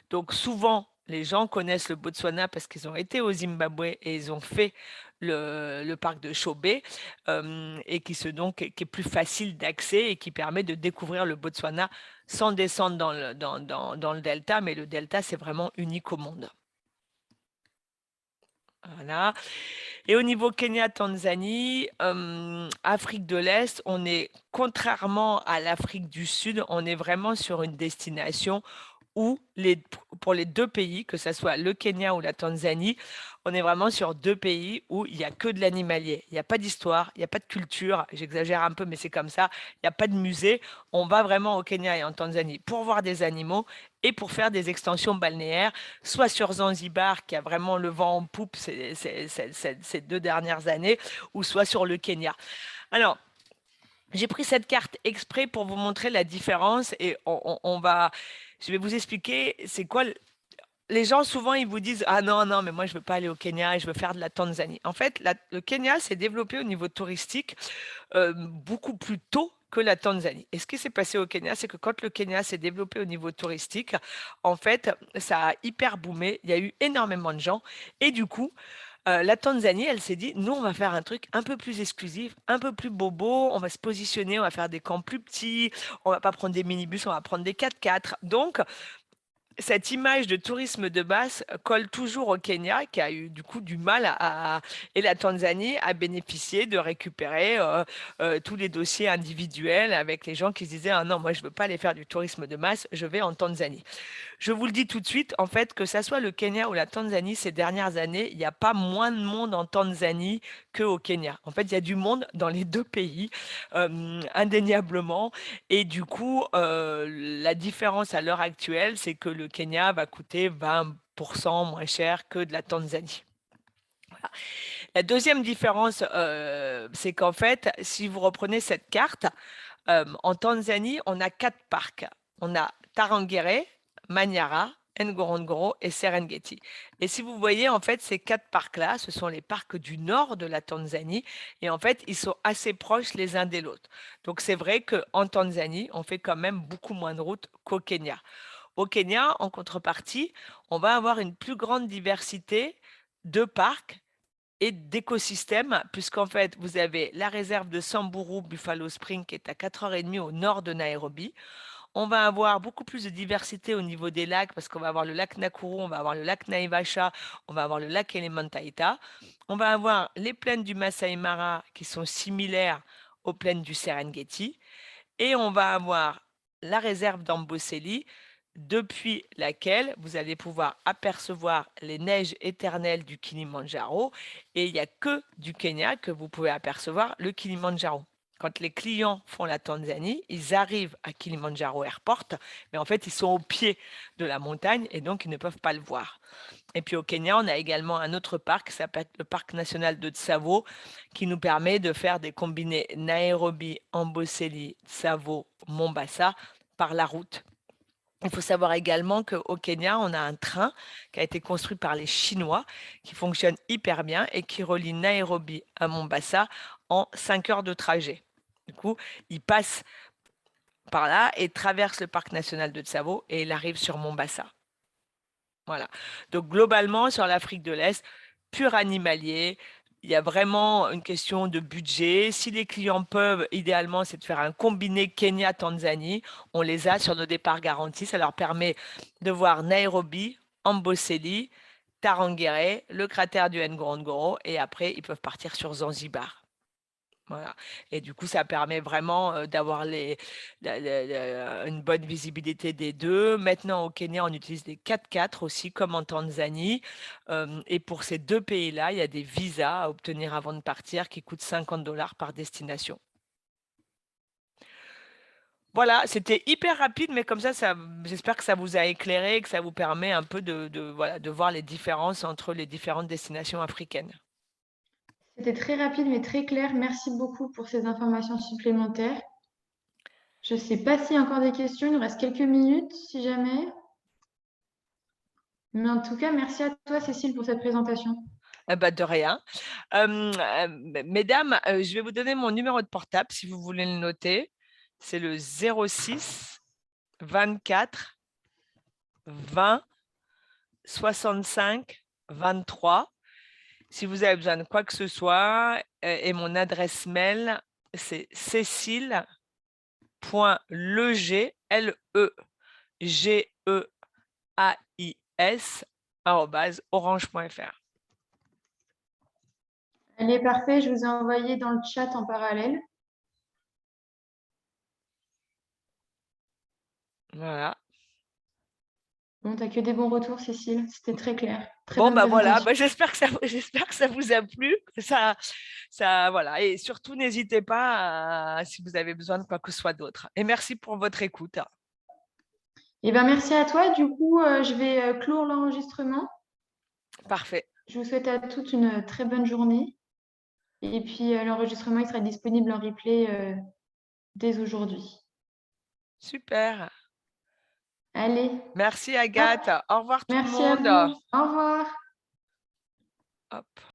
Donc souvent, les gens connaissent le Botswana parce qu'ils ont été au Zimbabwe et ils ont fait le parc de Chobe et donc, qui est plus facile d'accès et qui permet de découvrir le Botswana sans descendre dans le delta. Mais le delta, c'est vraiment unique au monde. Voilà. Et au niveau Kenya, Tanzanie, Afrique de l'Est, on est, contrairement à l'Afrique du Sud, on est vraiment sur une destination où pour les deux pays, que ce soit le Kenya ou la Tanzanie, on est vraiment sur deux pays où il n'y a que de l'animalier. Il n'y a pas d'histoire, il n'y a pas de culture. J'exagère un peu, mais c'est comme ça. Il n'y a pas de musée. On va vraiment au Kenya et en Tanzanie pour voir des animaux et pour faire des extensions balnéaires, soit sur Zanzibar, qui a vraiment le vent en poupe ces 2 dernières années, ou soit sur le Kenya. Alors, j'ai pris cette carte exprès pour vous montrer la différence et je vais vous expliquer c'est quoi. Les gens souvent ils vous disent ah non non mais moi je veux pas aller au Kenya et je veux faire de la Tanzanie. En fait, le Kenya s'est développé au niveau touristique beaucoup plus tôt que la Tanzanie. Et ce qui s'est passé au Kenya, c'est que quand le Kenya s'est développé au niveau touristique, en fait, ça a hyper boomé. Il y a eu énormément de gens et du coup la Tanzanie, elle s'est dit, nous, on va faire un truc un peu plus exclusif, un peu plus bobo, on va se positionner, on va faire des camps plus petits, on va pas prendre des minibus, on va prendre des 4x4. Donc, cette image de tourisme de masse colle toujours au Kenya, qui a eu du coup du mal et la Tanzanie a bénéficié de récupérer tous les dossiers individuels avec les gens qui se disaient, ah non, moi, je veux pas aller faire du tourisme de masse, je vais en Tanzanie. je vous le dis tout de suite, en fait, que ça soit le Kenya ou la Tanzanie, ces dernières années, il n'y a pas moins de monde en Tanzanie qu'au Kenya. En fait, il y a du monde dans les deux pays, indéniablement. Et du coup, la différence à l'heure actuelle, c'est que le Kenya va coûter 20% moins cher que de la Tanzanie. Voilà. La deuxième différence, c'est qu'en fait, si vous reprenez cette carte, en Tanzanie, on a 4 parcs. On a Tarangire, Manyara, Ngorongoro et Serengeti. Et si vous voyez, en fait, ces 4 parcs-là, ce sont les parcs du nord de la Tanzanie. Et en fait, ils sont assez proches les uns des autres. Donc, c'est vrai qu'en Tanzanie, on fait quand même beaucoup moins de routes qu'au Kenya. Au Kenya, en contrepartie, on va avoir une plus grande diversité de parcs et d'écosystèmes, puisqu'en fait, vous avez la réserve de Samburu Buffalo Spring qui est à 4h30 au nord de Nairobi. On va avoir beaucoup plus de diversité au niveau des lacs, parce qu'on va avoir le lac Nakuru, on va avoir le lac Naivasha, on va avoir le lac Elementaita. On va avoir les plaines du Masai Mara qui sont similaires aux plaines du Serengeti. Et on va avoir la réserve d'Amboseli, depuis laquelle vous allez pouvoir apercevoir les neiges éternelles du Kilimandjaro. Et il n'y a que du Kenya que vous pouvez apercevoir le Kilimandjaro. Quand les clients font la Tanzanie, ils arrivent à Kilimandjaro Airport, mais en fait, ils sont au pied de la montagne et donc ils ne peuvent pas le voir. Et puis au Kenya, on a également un autre parc qui s'appelle le parc national de Tsavo, qui nous permet de faire des combinés Nairobi, Amboseli, Tsavo, Mombasa par la route. Il faut savoir également qu'au Kenya, on a un train qui a été construit par les Chinois, qui fonctionne hyper bien et qui relie Nairobi à Mombasa en 5 heures de trajet. Du coup, il passe par là et traverse le parc national de Tsavo et il arrive sur Mombasa. Voilà. Donc globalement, sur l'Afrique de l'Est, pur animalier, il y a vraiment une question de budget. Si les clients peuvent, idéalement, c'est de faire un combiné Kenya-Tanzanie. On les a sur nos départs garantis. Ça leur permet de voir Nairobi, Amboseli, Tarangire, le cratère du Ngorongoro et après, ils peuvent partir sur Zanzibar. Voilà. Et du coup, ça permet vraiment d'avoir une bonne visibilité des deux. Maintenant, au Kenya, on utilise des 4x4 aussi, comme en Tanzanie. Et pour ces deux pays-là, il y a des visas à obtenir avant de partir qui coûtent 50$ par destination. Voilà, c'était hyper rapide, mais comme ça, j'espère que ça vous a éclairé, que ça vous permet un peu voilà, de voir les différences entre les différentes destinations africaines. C'était très rapide mais très clair. Merci beaucoup pour ces informations supplémentaires. Je ne sais pas s'il y a encore des questions. Il nous reste quelques minutes, si jamais. Mais en tout cas, merci à toi, Cécile, pour cette présentation. De rien. Mesdames, je vais vous donner mon numéro de portable si vous voulez le noter. C'est le 06 24 20 65 23. Si vous avez besoin de quoi que ce soit, et mon adresse mail, c'est cécile.legais, LEGEAIS, @orange.fr. Allez, parfait. Je vous ai envoyé dans le chat en parallèle. Voilà. Bon, tu n'as que des bons retours, Cécile. C'était très clair. Très Bon, bonne voilà, présentation. j'espère que ça vous a plu. Voilà. Et surtout, n'hésitez pas si vous avez besoin de quoi que ce soit d'autre. Et merci pour votre écoute. Eh bien, merci à toi. Du coup, je vais clore l'enregistrement. Parfait. Je vous souhaite à toutes une très bonne journée. Et puis, l'enregistrement, il sera disponible en replay dès aujourd'hui. Super. Allez. Merci Agathe. Au revoir tout le Merci à monde. vous. Au revoir. Hop.